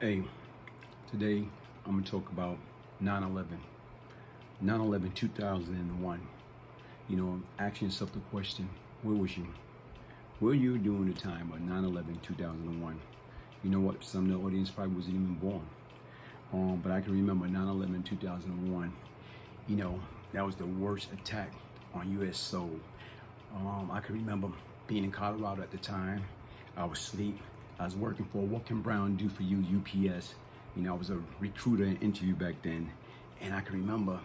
Hey, today I'm going to talk about 9/11. 9/11 2001. You know, asking yourself the question, where was you? Where were you during the time of 9/11 2001? You know what? Some of the audience probably wasn't even born. But I can remember 9/11 2001. You know, that was the worst attack on U.S. soul. I can remember being in Colorado at the time. I was asleep. I was working for What Can Brown Do For You, UPS. You know, I was a recruiter and interview back then. And I can remember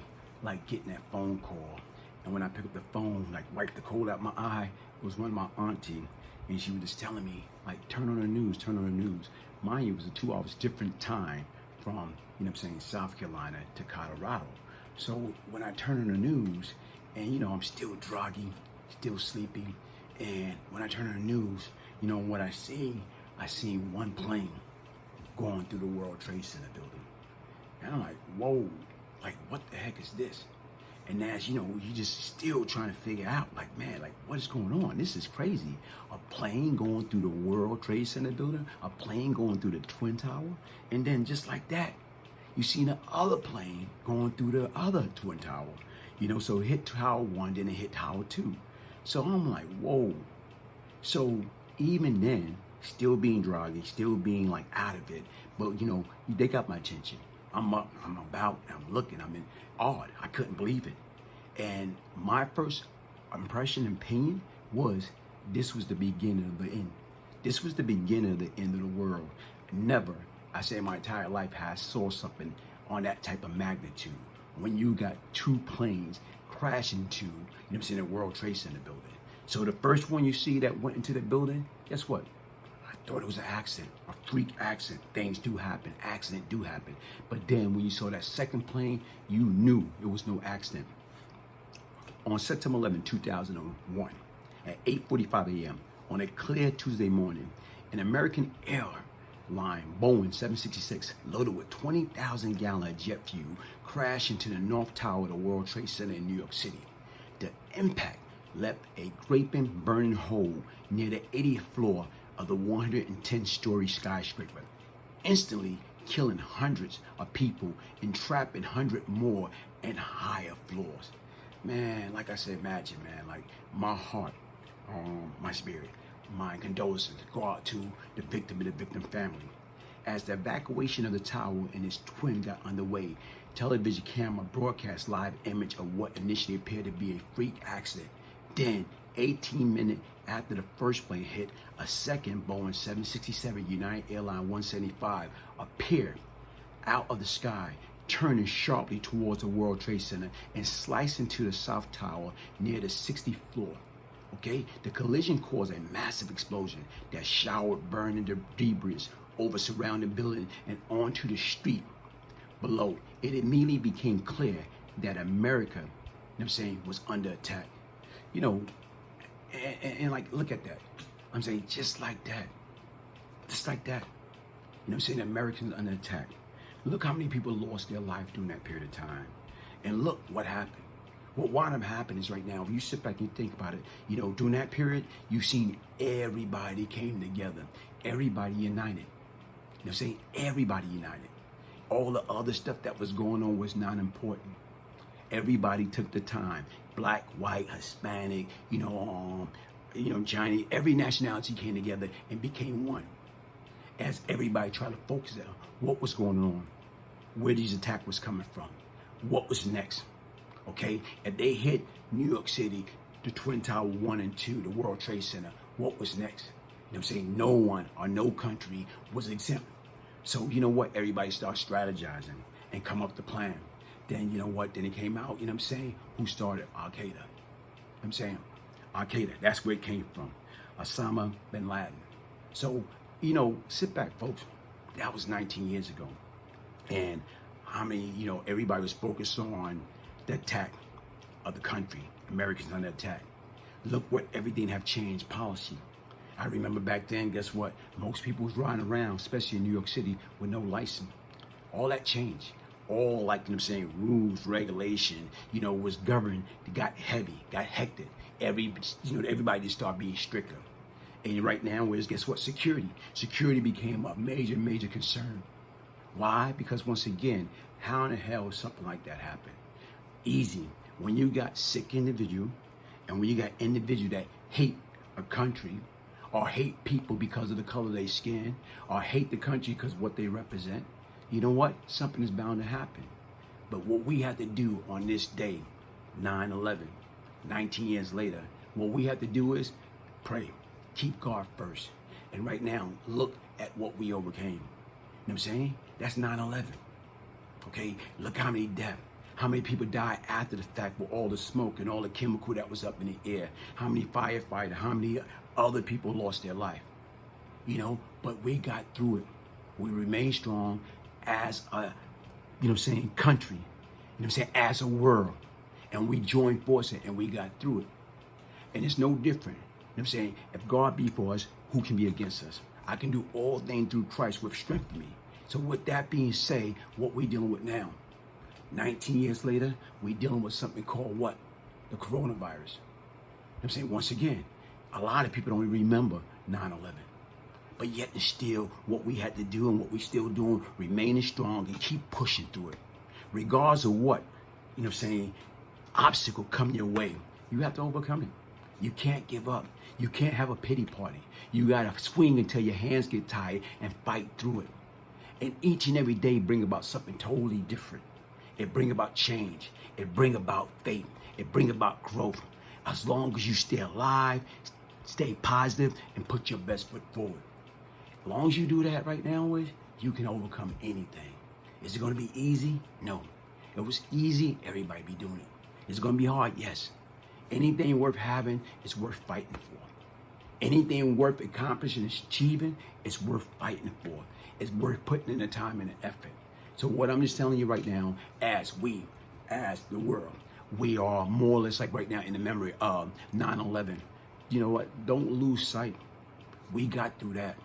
like getting that phone call. And when I picked up the phone, like wiped the cold out my eye, it was one of my auntie. And she was just telling me, like, turn on the news, turn on the news. Mind you, it was a 2 hours different time from, you know what I'm saying, South Carolina to Colorado. So when I turn on the news, and you know, I'm still druggy, still sleepy, and when I turn on the news, you know, what I see one plane going through the World Trade Center building. And I'm like, whoa, like what the heck is this? And as you know, you just still trying to figure out, like, man, like what is going on? This is crazy. A plane going through the World Trade Center building, a plane going through the Twin Tower, and then just like that, you see the other plane going through the other Twin Tower. You know, so it hit Tower 1, then it hit Tower 2. So I'm like, whoa. So even then, still being druggy, still being like out of it, but you know, they got my attention. I'm up, I'm about, I'm looking, I'm in awe. I couldn't believe it. And my first impression and opinion was this was the beginning of the end. This was the beginning of the end of the world. Never, I say my entire life, has saw something on that type of magnitude. When you got two planes crashing into, you know what I'm saying, the World Trade Center building. So the first one you see that went into the building, guess what? I thought it was an accident, a freak accident. Things do happen, accident do happen. But then when you saw that second plane, you knew it was no accident. On September 11, 2001, at 8:45 a.m., on a clear Tuesday morning, an American airline Boeing 766 loaded with 20,000 gallons of jet fuel crashed into the North Tower of the World Trade Center in New York City. The impact left a gaping, burning hole near the 80th floor of the 110-story skyscraper, instantly killing hundreds of people and trapping hundreds more in higher floors. Man, like I said, imagine, man, like my heart, my spirit, my condolences go out to the victim and the victim family. As the evacuation of the tower and its twin got underway, television camera broadcast live image of what initially appeared to be a freak accident. Then, 18 minutes after the first plane hit, a second Boeing 767 United Airlines 175 appeared out of the sky, turning sharply towards the World Trade Center and sliced into the South Tower near the 60th floor. Okay, the collision caused a massive explosion that showered burning debris over surrounding buildings and onto the street below. It immediately became clear that America, you know what I'm saying, was under attack. You know, and like, look at that. I'm saying just like that. Just like that. You know what I'm saying? Americans under attack. Look how many people lost their life during that period of time. And look what happened. What wound up happening is right now, if you sit back and think about it, you know, during that period, you've seen everybody came together. Everybody united. You know what I'm saying? Everybody united. All the other stuff that was going on was not important. Everybody took the time. Black, white, Hispanic, Chinese, every nationality came together and became one. As everybody tried to focus on what was going on, where these attacks was coming from, what was next. Okay, if they hit New York City, the Twin Tower 1 and 2, the World Trade Center, what was next? You know what I'm saying? No one or no country was exempt. So you know what? Everybody started strategizing and come up with the plan. Then you know what? Then it came out, you know what I'm saying? Who started Al-Qaeda? You know what I'm saying? Al-Qaeda, that's where it came from. Osama bin Laden. So, you know, sit back, folks. That was 19 years ago. And how many, you know, everybody was focused on the attack of the country. Americans under attack. Look what everything have changed policy. I remember back then, guess what? Most people was riding around, especially in New York City, with no license. All that changed. All, like, you know what I'm saying, rules, regulation, you know, was governed, got heavy, got hectic. Everybody just started being stricter. And right now, guess what? Security. Security became a major, major concern. Why? Because once again, how in the hell is something like that happen? Easy. When you got sick individual, and when you got individual that hate a country, or hate people because of the color of their skin, or hate the country because of what they represent, you know what? Something is bound to happen. But what we have to do on this day, 9/11, 19 years later, what we have to do is pray, keep God first. And right now, look at what we overcame. You know what I'm saying? That's 9/11. Okay, look how many deaths. How many people died after the fact with all the smoke and all the chemical that was up in the air? How many firefighters, how many other people lost their life? You know, but we got through it. We remained strong as a, you know what I'm saying, country, you know what I'm saying, as a world. And we joined forces and we got through it. And it's no different. You know what I'm saying? If God be for us, who can be against us? I can do all things through Christ which strengthens me. So with that being said, what we dealing with now? 19 years later, we dealing with something called what? The coronavirus. You know what I'm saying? Once again, a lot of people don't even remember 9/11. But yet it's still what we had to do and what we still doing, remaining strong and keep pushing through it. Regardless of what, you know what I'm saying, obstacle come your way, you have to overcome it. You can't give up. You can't have a pity party. You got to swing until your hands get tired and fight through it. And each and every day bring about something totally different. It bring about change. It bring about faith. It bring about growth. As long as you stay alive, stay positive, and put your best foot forward. As long as you do that right now, you can overcome anything. Is it going to be easy? No. If it was easy, everybody be doing it. Is it going to be hard? Yes. Anything worth having is worth fighting for. Anything worth accomplishing and achieving is worth fighting for. It's worth putting in the time and the effort. So what I'm just telling you right now, as the world, we are more or less like right now in the memory of 9/11. You know what? Don't lose sight. We got through that.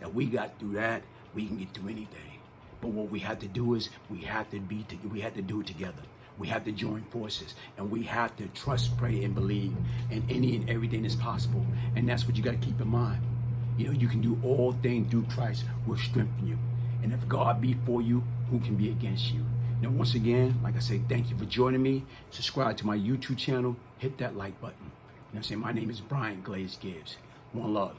If we got through that, we can get through anything. But what we have to do is we have to do it together. We have to join forces, and we have to trust, pray, and believe in any and everything that's possible. And that's what you got to keep in mind. You know, you can do all things through Christ will strengthen you. And if God be for you, who can be against you? Now, once again, like I say, thank you for joining me. Subscribe to my YouTube channel. Hit that like button. You know what I'm saying? My name is Glaze Gibbs. One love.